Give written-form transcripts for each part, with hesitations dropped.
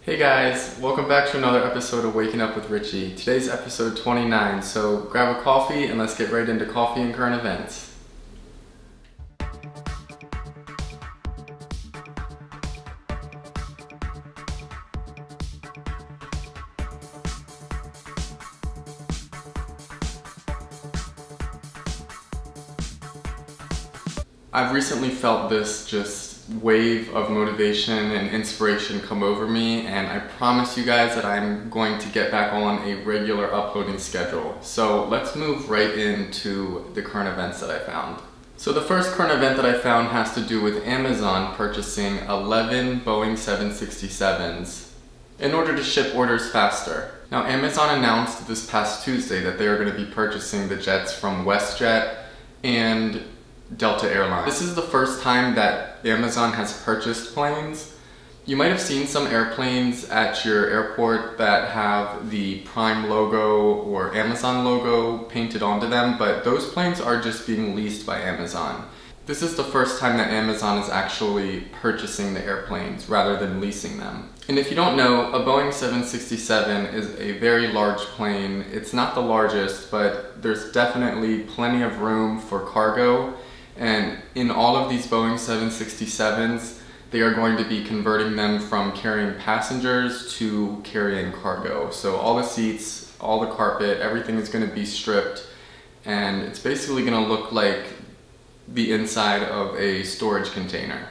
Hey guys, welcome back to another episode of Waking Up with Richie. Today's episode 29, so grab a coffee and let's get right into coffee and current events. I've recently felt this just wave of motivation and inspiration come over me, and I promise you guys that I'm going to get back on a regular uploading schedule. So let's move right into the current events that I found. So the first current event that I found has to do with Amazon purchasing 11 Boeing 767s in order to ship orders faster. Now, Amazon announced this past Tuesday that they are going to be purchasing the jets from WestJet and Delta Airlines. This is the first time that Amazon has purchased planes. You might have seen some airplanes at your airport that have the Prime logo or Amazon logo painted onto them, but those planes are just being leased by Amazon. This is the first time that Amazon is actually purchasing the airplanes rather than leasing them. And if you don't know, a Boeing 767 is a very large plane. It's not the largest, but there's definitely plenty of room for cargo. And in all of these Boeing 767s, they are going to be converting them from carrying passengers to carrying cargo. So all the seats, all the carpet, everything is going to be stripped, and it's basically going to look like the inside of a storage container.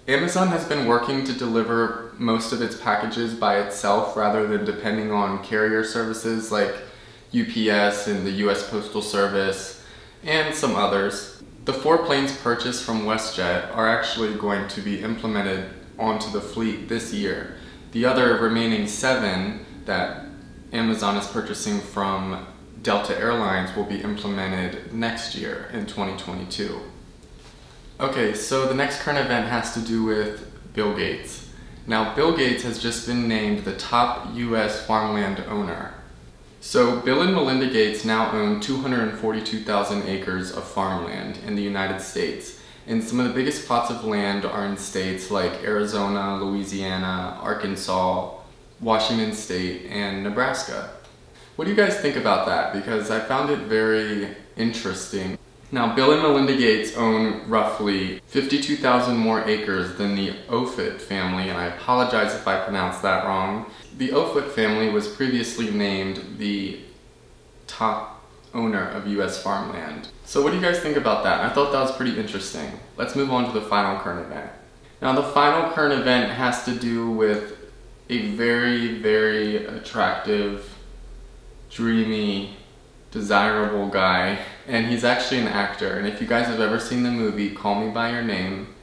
Amazon has been working to deliver most of its packages by itself rather than depending on carrier services like UPS and the US Postal Service and some others. The 4 planes purchased from WestJet are actually going to be implemented onto the fleet this year. The other remaining 7 that Amazon is purchasing from Delta Airlines will be implemented next year in 2022. Okay, so the next current event has to do with Bill Gates. Now, Bill Gates has just been named the top US farmland owner. So Bill and Melinda Gates now own 242,000 acres of farmland in the United States. And some of the biggest plots of land are in states like Arizona, Louisiana, Arkansas, Washington State, and Nebraska. What do you guys think about that? Because I found it very interesting. Now, Bill and Melinda Gates own roughly 52,000 more acres than the Offutt family, and I apologize if I pronounced that wrong. The Offutt family was previously named the top owner of US farmland. So what do you guys think about that? I thought that was pretty interesting. Let's move on to the final current event. Now, the final current event has to do with a very, very attractive, dreamy, desirable guy, and he's actually an actor. And if you guys have ever seen the movie Call Me By Your Name,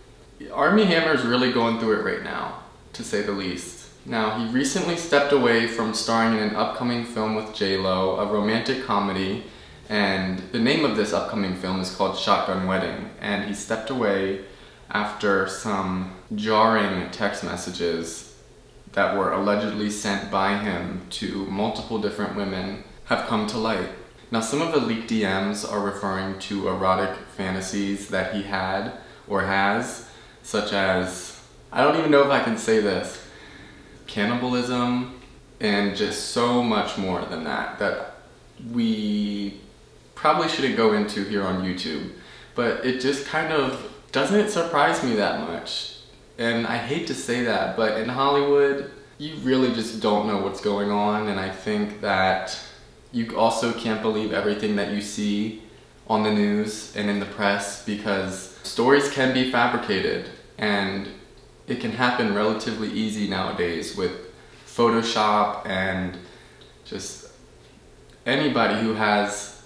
Armie Hammer is really going through it right now, to say the least. Now, he recently stepped away from starring in an upcoming film with J-Lo, a romantic comedy, and the name of this upcoming film is called Shotgun Wedding, and he stepped away after some jarring text messages that were allegedly sent by him to multiple different women have come to light. Now, some of the leaked DMs are referring to erotic fantasies that he had or has, such as, I don't even know if I can say this, cannibalism, and just so much more than that we probably shouldn't go into here on YouTube. But it just kind of doesn't surprise me that much. And I hate to say that, but in Hollywood, you really just don't know what's going on, and I think that you also can't believe everything that you see on the news and in the press, because stories can be fabricated, and it can happen relatively easy nowadays with Photoshop and just anybody who has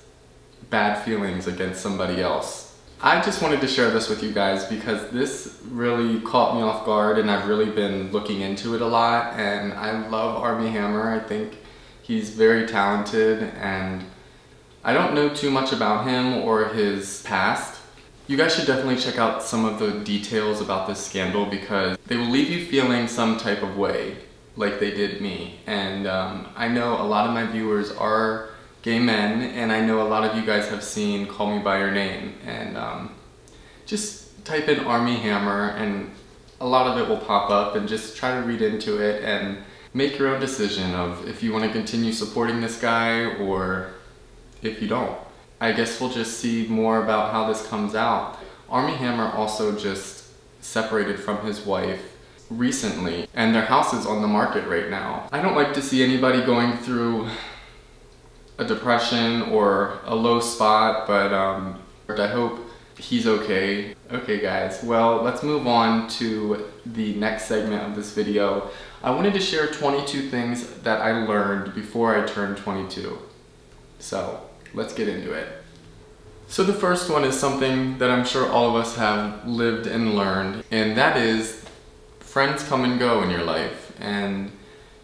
bad feelings against somebody else. I just wanted to share this with you guys because this really caught me off guard, and I've really been looking into it a lot, and I love Armie Hammer. I think he's very talented, and I don't know too much about him or his past. You guys should definitely check out some of the details about this scandal because they will leave you feeling some type of way, like they did me. And I know a lot of my viewers are gay men, and I know a lot of you guys have seen Call Me By Your Name. And just type in Armie Hammer and a lot of it will pop up, and just try to read into it and make your own decision of if you want to continue supporting this guy or if you don't. I guess we'll just see more about how this comes out. Armie Hammer also just separated from his wife recently, and their house is on the market right now. I don't like to see anybody going through a depression or a low spot, but I hope he's okay. Okay guys, well, let's move on to the next segment of this video. I wanted to share 22 things that I learned before I turned 22. So let's get into it. So the first one is something that I'm sure all of us have lived and learned, and that is friends come and go in your life, and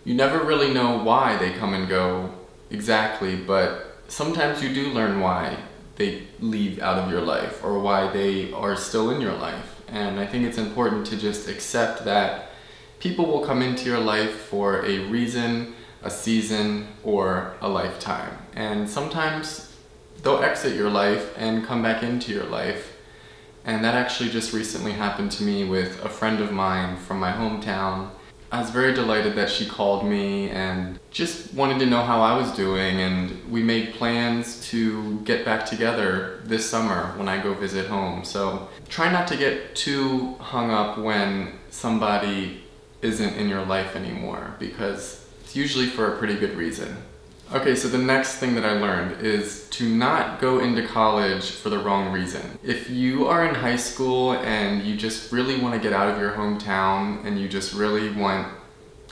you never really know why they come and go exactly, but sometimes you do learn why they leave out of your life or why they are still in your life. And I think it's important to just accept that people will come into your life for a reason, a season, or a lifetime. And sometimes they'll exit your life and come back into your life. And that actually just recently happened to me with a friend of mine from my hometown. I was very delighted that she called me and just wanted to know how I was doing, and we made plans to get back together this summer when I go visit home. So try not to get too hung up when somebody isn't in your life anymore, because it's usually for a pretty good reason. Okay, so the next thing that I learned is to not go into college for the wrong reason. If you are in high school and you just really want to get out of your hometown and you just really want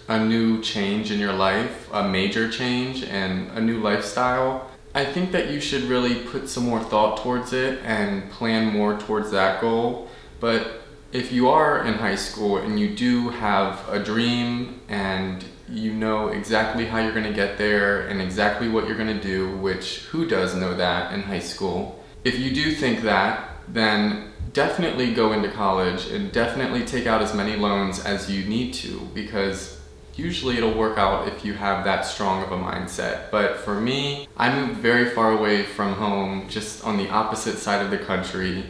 a new change in your life, a major change and a new lifestyle, I think that you should really put some more thought towards it and plan more towards that goal. But if you are in high school and you do have a dream and you know exactly how you're going to get there and exactly what you're going to do, which who does know that in high school? If you do think that, then definitely go into college and definitely take out as many loans as you need to, because usually it'll work out if you have that strong of a mindset. But for me, I moved very far away from home, just on the opposite side of the country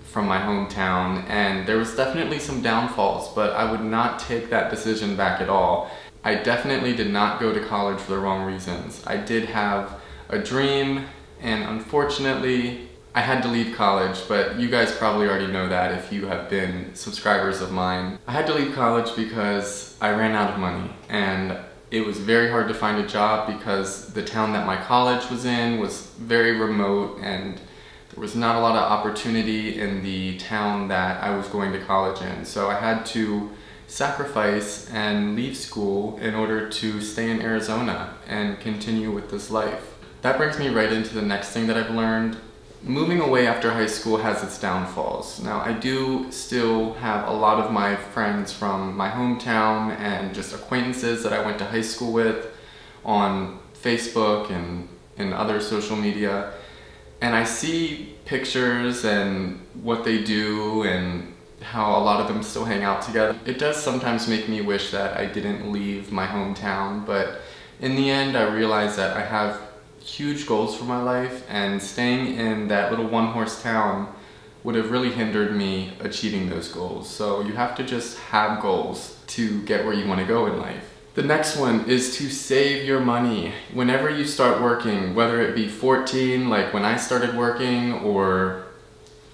from my hometown, and there was definitely some downfalls, but I would not take that decision back at all. I definitely did not go to college for the wrong reasons. I did have a dream, and unfortunately I had to leave college, but you guys probably already know that if you have been subscribers of mine. I had to leave college because I ran out of money, and it was very hard to find a job because the town that my college was in was very remote, and there was not a lot of opportunity in the town that I was going to college in. So I had to sacrifice and leave school in order to stay in Arizona and continue with this life. That brings me right into the next thing that I've learned. Moving away after high school has its downfalls. Now, I do still have a lot of my friends from my hometown and just acquaintances that I went to high school with on Facebook and other social media. And I see pictures and what they do and how a lot of them still hang out together. It does sometimes make me wish that I didn't leave my hometown, but in the end I realize that I have huge goals for my life, and staying in that little one-horse town would have really hindered me achieving those goals. So you have to just have goals to get where you want to go in life. The next one is to save your money. Whenever you start working, whether it be 14 like when I started working or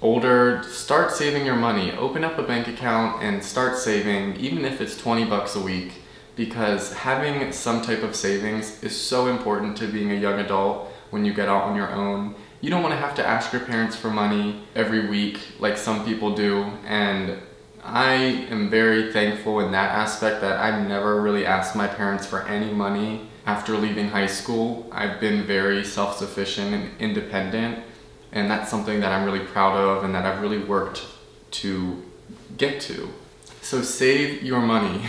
older, start saving your money. Open up a bank account and start saving, even if it's 20 bucks a week, because having some type of savings is so important to being a young adult when you get out on your own. You don't want to have to ask your parents for money every week like some people do, and I am very thankful in that aspect that I've never really asked my parents for any money after leaving high school. I've been very self-sufficient and independent, and that's something that I'm really proud of and that I've really worked to get to. So save your money.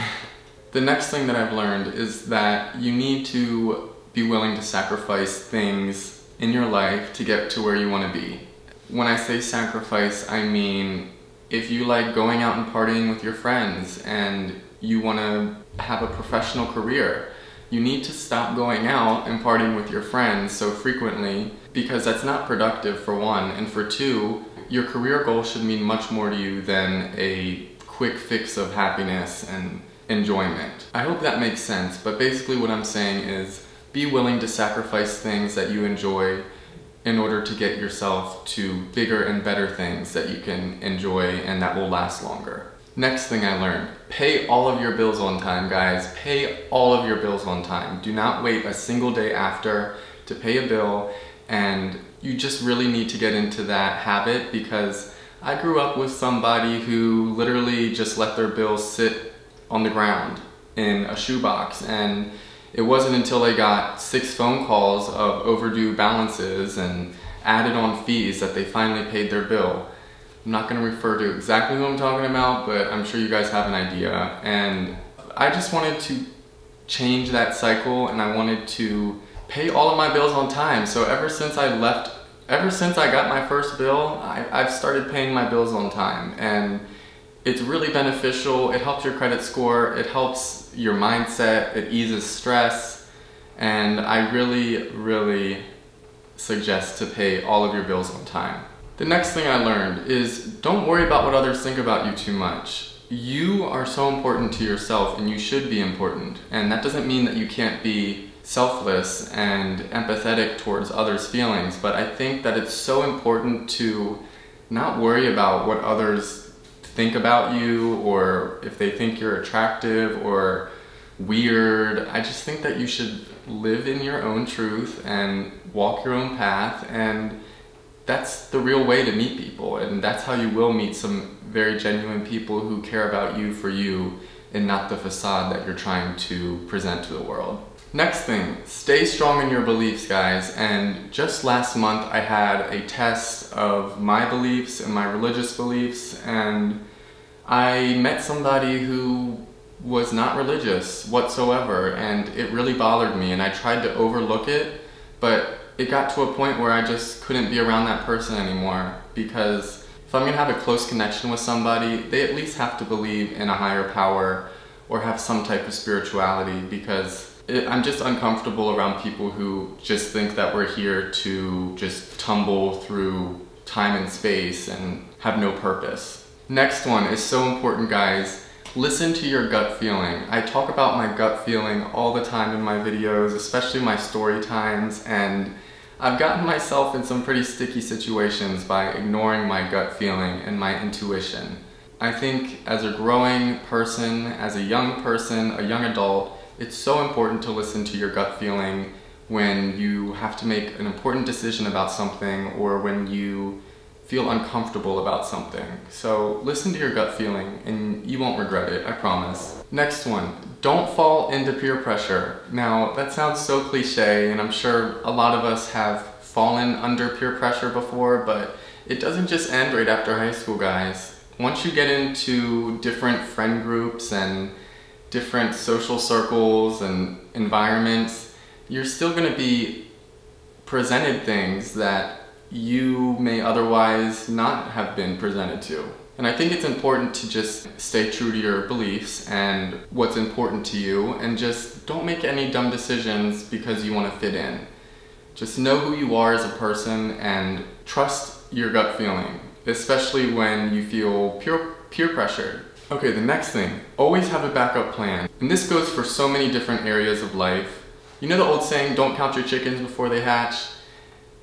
The next thing that I've learned is that you need to be willing to sacrifice things in your life to get to where you want to be. When I say sacrifice, I mean if you like going out and partying with your friends and you want to have a professional career, you need to stop going out and partying with your friends so frequently, because that's not productive, for one, and for two, your career goal should mean much more to you than a quick fix of happiness and enjoyment. I hope that makes sense, but basically what I'm saying is be willing to sacrifice things that you enjoy in order to get yourself to bigger and better things that you can enjoy and that will last longer. Next thing I learned, pay all of your bills on time, guys. Pay all of your bills on time. Do not wait a single day after to pay a bill, and you just really need to get into that habit, because I grew up with somebody who literally just let their bills sit on the ground in a shoebox, and it wasn't until they got 6 phone calls of overdue balances and added on fees that they finally paid their bill. I'm not going to refer to exactly who I'm talking about, but I'm sure you guys have an idea. And I just wanted to change that cycle, and I wanted to pay all of my bills on time. So ever since I got my first bill, I've started paying my bills on time. And it's really beneficial. It helps your credit score, it helps your mindset, it eases stress, and I really suggest to pay all of your bills on time. The next thing I learned is don't worry about what others think about you too much. You are so important to yourself, and you should be important. And that doesn't mean that you can't be selfless and empathetic towards others' feelings, but I think that it's so important to not worry about what others think about you, or if they think you're attractive or weird. I just think that you should live in your own truth and walk your own path, and that's the real way to meet people, and that's how you will meet some very genuine people who care about you for you and not the facade that you're trying to present to the world. Next thing, stay strong in your beliefs, guys. And just last month I had a test of my beliefs and my religious beliefs, and I met somebody who was not religious whatsoever, and it really bothered me, and I tried to overlook it, but it got to a point where I just couldn't be around that person anymore, because if I'm gonna have a close connection with somebody, they at least have to believe in a higher power or have some type of spirituality, because I'm just uncomfortable around people who just think that we're here to just tumble through time and space and have no purpose. Next one is so important, guys. Listen to your gut feeling. I talk about my gut feeling all the time in my videos, especially my story times, and I've gotten myself in some pretty sticky situations by ignoring my gut feeling and my intuition. I think as a growing person, as a young person, a young adult, it's so important to listen to your gut feeling when you have to make an important decision about something, or when you feel uncomfortable about something. So listen to your gut feeling and you won't regret it, I promise. Next one, don't fall into peer pressure. Now that sounds so cliche, and I'm sure a lot of us have fallen under peer pressure before, but it doesn't just end right after high school, guys. Once you get into different friend groups and different social circles and environments, you're still going to be presented things that you may otherwise not have been presented to. And I think it's important to just stay true to your beliefs and what's important to you, and just don't make any dumb decisions because you want to fit in. Just know who you are as a person and trust your gut feeling, especially when you feel peer pressured. Okay, the next thing, always have a backup plan. And this goes for so many different areas of life. You know the old saying, don't count your chickens before they hatch?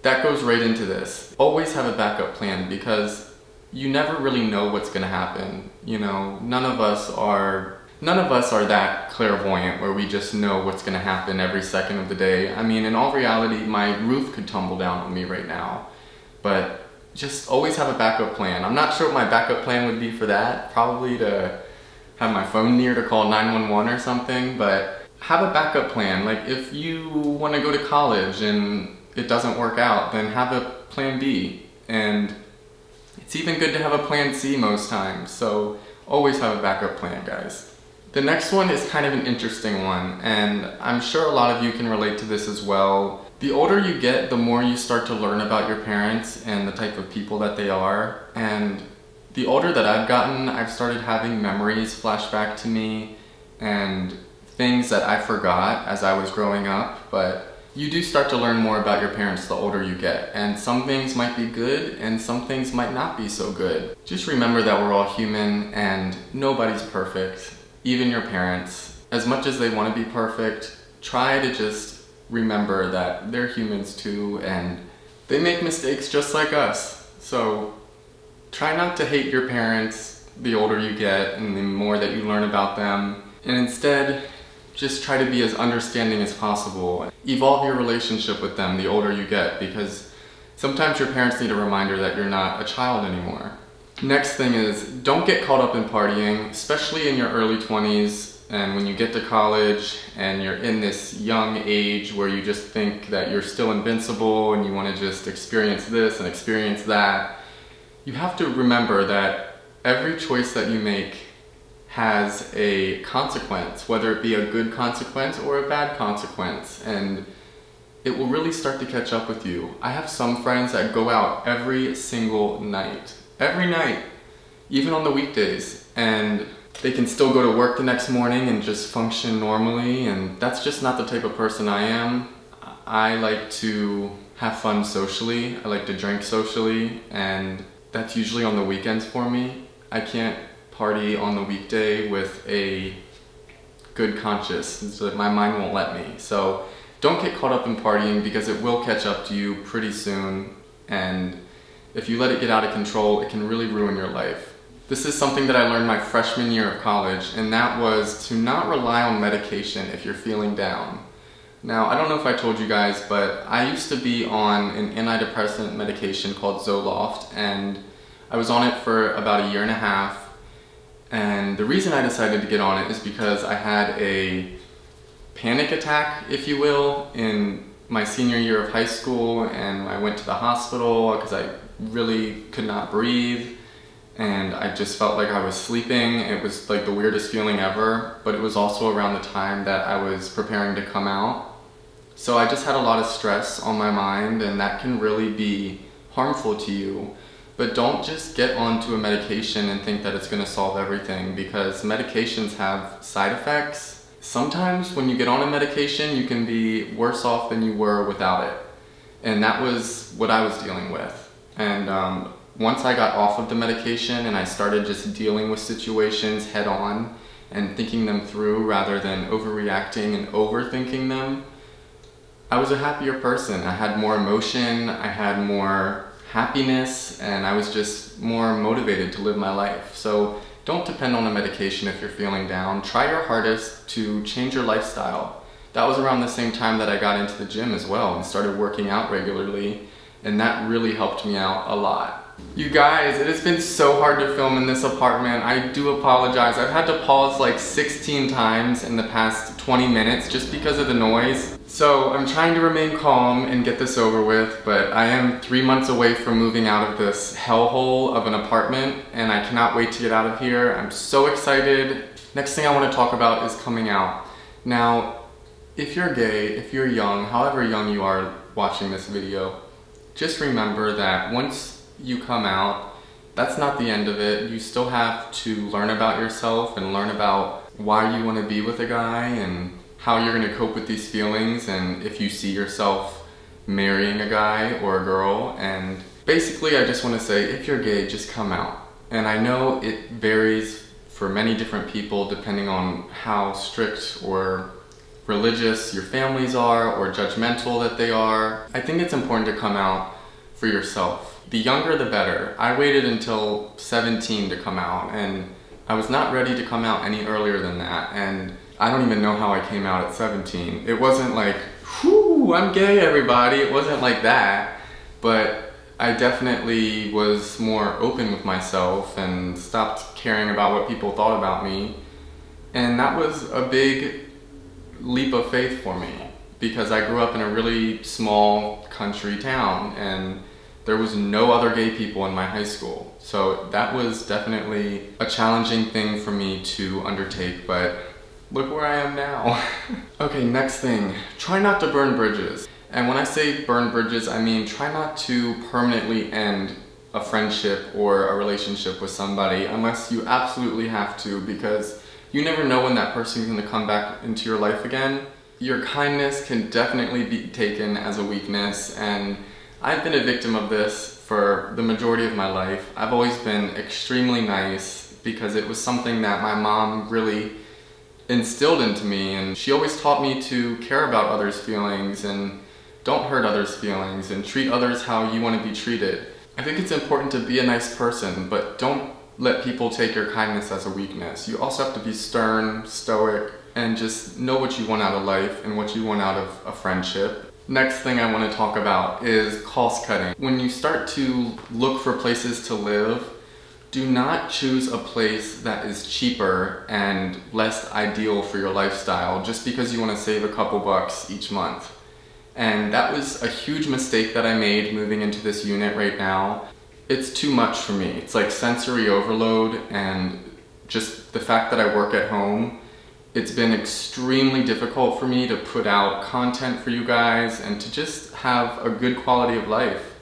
That goes right into this. Always have a backup plan, because you never really know what's gonna happen. You know, none of us are that clairvoyant where we just know what's gonna happen every second of the day. I mean, in all reality, my roof could tumble down on me right now. But just always have a backup plan. I'm not sure what my backup plan would be for that. Probably to have my phone near to call 911 or something, but have a backup plan. Like if you want to go to college and it doesn't work out, then have a plan B. And it's even good to have a plan C most times. So always have a backup plan, guys. The next one is kind of an interesting one, and I'm sure a lot of you can relate to this as well. The older you get, the more you start to learn about your parents and the type of people that they are. And the older that I've gotten, I've started having memories flash back to me and things that I forgot as I was growing up. But You do start to learn more about your parents the older you get, and some things might be good and some things might not be so good. Just remember that we're all human and nobody's perfect, even your parents. As much as they want to be perfect, try to just remember that they're humans too and they make mistakes just like us. So try not to hate your parents the older you get and the more that you learn about them, and instead just try to be as understanding as possible. Evolve your relationship with them the older you get, because sometimes your parents need a reminder that you're not a child anymore. Next thing is, don't get caught up in partying, especially in your early 20s and when you get to college and you're in this young age where you just think that you're still invincible and you want to just experience this and experience that. You have to remember that every choice that you make has a consequence, whether it be a good consequence or a bad consequence, and it will really start to catch up with you. I have some friends that go out every single night, even on the weekdays, and they can still go to work the next morning and just function normally, and that's just not the type of person I am. I like to have fun socially, I like to drink socially, and that's usually on the weekends for me. I can't party on the weekday with a good conscience. My mind won't let me. So don't get caught up in partying, because it will catch up to you pretty soon, and if you let it get out of control, it can really ruin your life. This is something that I learned my freshman year of college, and that was to not rely on medication if you're feeling down. Now, I don't know if I told you guys, but I used to be on an antidepressant medication called Zoloft, and I was on it for about 1.5 years. And the reason I decided to get on it is because I had a panic attack, if you will, in my senior year of high school, and I went to the hospital because I really could not breathe and I just felt like I was sleeping. It was like the weirdest feeling ever, but it was also around the time that I was preparing to come out. So I just had a lot of stress on my mind, and that can really be harmful to you. But don't just get onto a medication and think that it's going to solve everything, because medications have side effects. Sometimes when you get on a medication, you can be worse off than you were without it. And that was what I was dealing with. And once I got off of the medication and I started just dealing with situations head on and thinking them through rather than overreacting and overthinking them, I was a happier person. I had more emotion, I had more happiness, and I was just more motivated to live my life. So don't depend on a medication if you're feeling down. Try your hardest to change your lifestyle. That was around the same time that I got into the gym as well and started working out regularly, and that really helped me out a lot. You guys, it has been so hard to film in this apartment. I do apologize. I've had to pause like 16 times in the past 20 minutes just because of the noise. So I'm trying to remain calm and get this over with, but I am 3 months away from moving out of this hellhole of an apartment, and I cannot wait to get out of here. I'm so excited. Next thing I want to talk about is coming out. Now, if you're gay, if you're young, however young you are watching this video, just remember that once you come out, that's not the end of it. You still have to learn about yourself and learn about why you want to be with a guy and how you're going to cope with these feelings, and if you see yourself marrying a guy or a girl. And basically, I just want to say, if you're gay, just come out. And I know it varies for many different people depending on how strict or religious your families are or judgmental that they are. I think it's important to come out for yourself. The younger the better. I waited until 17 to come out, and I was not ready to come out any earlier than that, and I don't even know how I came out at 17. It wasn't like, whoo, I'm gay everybody. It wasn't like that, but I definitely was more open with myself and stopped caring about what people thought about me, and that was a big leap of faith for me, because I grew up in a really small country town and there was no other gay people in my high school. So that was definitely a challenging thing for me to undertake, but look where I am now. Okay, next thing, try not to burn bridges. And when I say burn bridges, I mean try not to permanently end a friendship or a relationship with somebody unless you absolutely have to, because you never know when that person is going to come back into your life again. Your kindness can definitely be taken as a weakness, and I've been a victim of this for the majority of my life. I've always been extremely nice because it was something that my mom really instilled into me, and she always taught me to care about others' feelings and don't hurt others' feelings and treat others how you want to be treated. I think it's important to be a nice person, but don't let people take your kindness as a weakness. You also have to be stern, stoic, and just know what you want out of life and what you want out of a friendship. Next thing I want to talk about is cost cutting. When you start to look for places to live, do not choose a place that is cheaper and less ideal for your lifestyle just because you want to save a couple bucks each month. And that was a huge mistake that I made moving into this unit right now. It's too much for me. It's like sensory overload, and just the fact that I work at home, it's been extremely difficult for me to put out content for you guys and to just have a good quality of life,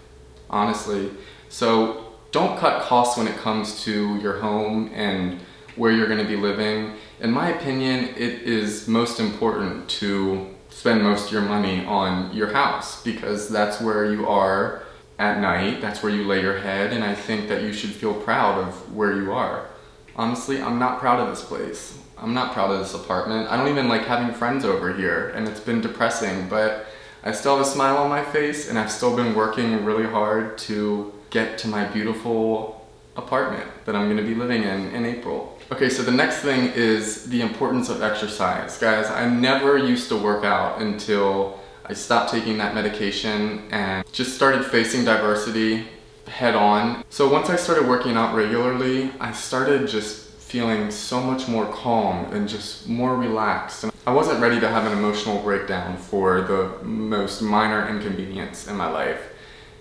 honestly. So don't cut costs when it comes to your home and where you're going to be living. In my opinion, it is most important to spend most of your money on your house because that's where you are at night, that's where you lay your head, and I think that you should feel proud of where you are. Honestly, I'm not proud of this place. I'm not proud of this apartment. I don't even like having friends over here, and it's been depressing, but I still have a smile on my face, and I've still been working really hard to get to my beautiful apartment that I'm gonna be living in April. Okay, so the next thing is the importance of exercise. Guys, I never used to work out until I stopped taking that medication and just started facing diversity head on. So once I started working out regularly, I started just feeling so much more calm and just more relaxed. And I wasn't ready to have an emotional breakdown for the most minor inconvenience in my life.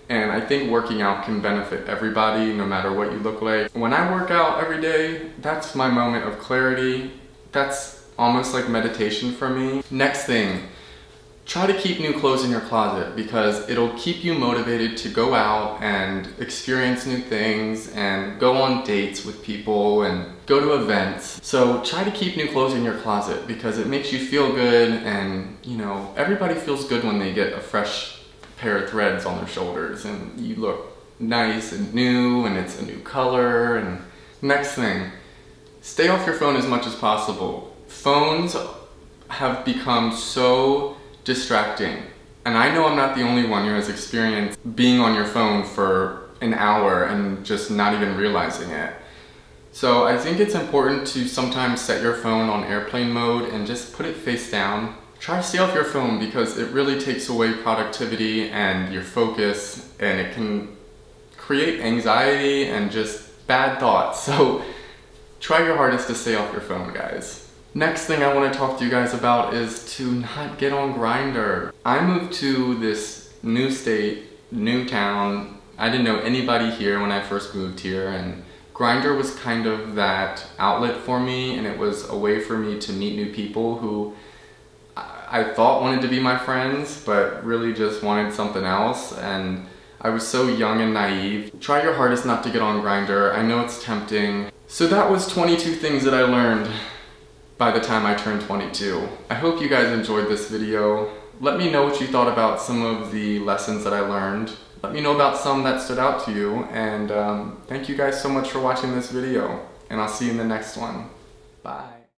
And I think working out can benefit everybody, no matter what you look like. When I work out every day, that's my moment of clarity. That's almost like meditation for me. Next thing, try to keep new clothes in your closet because it'll keep you motivated to go out and experience new things and go on dates with people and go to events. So try to keep new clothes in your closet because it makes you feel good, and you know, everybody feels good when they get a fresh pair of threads on their shoulders and you look nice and new and it's a new color. And next thing, stay off your phone as much as possible. Phones have become so distracting, and I know I'm not the only one who has experienced being on your phone for an hour and just not even realizing it. So I think it's important to sometimes set your phone on airplane mode and just put it face down. Try to stay off your phone because it really takes away productivity and your focus, and it can create anxiety and just bad thoughts. So try your hardest to stay off your phone, guys. Next thing I want to talk to you guys about is to not get on Grindr. I moved to this new state, new town. I didn't know anybody here when I first moved here, and Grindr was kind of that outlet for me, and it was a way for me to meet new people who I thought wanted to be my friends, but really just wanted something else, and I was so young and naive. Try your hardest not to get on Grindr. I know it's tempting. So that was 22 things that I learned by the time I turned 22. I hope you guys enjoyed this video. Let me know what you thought about some of the lessons that I learned. Let me know about some that stood out to you, and thank you guys so much for watching this video, and I'll see you in the next one. Bye.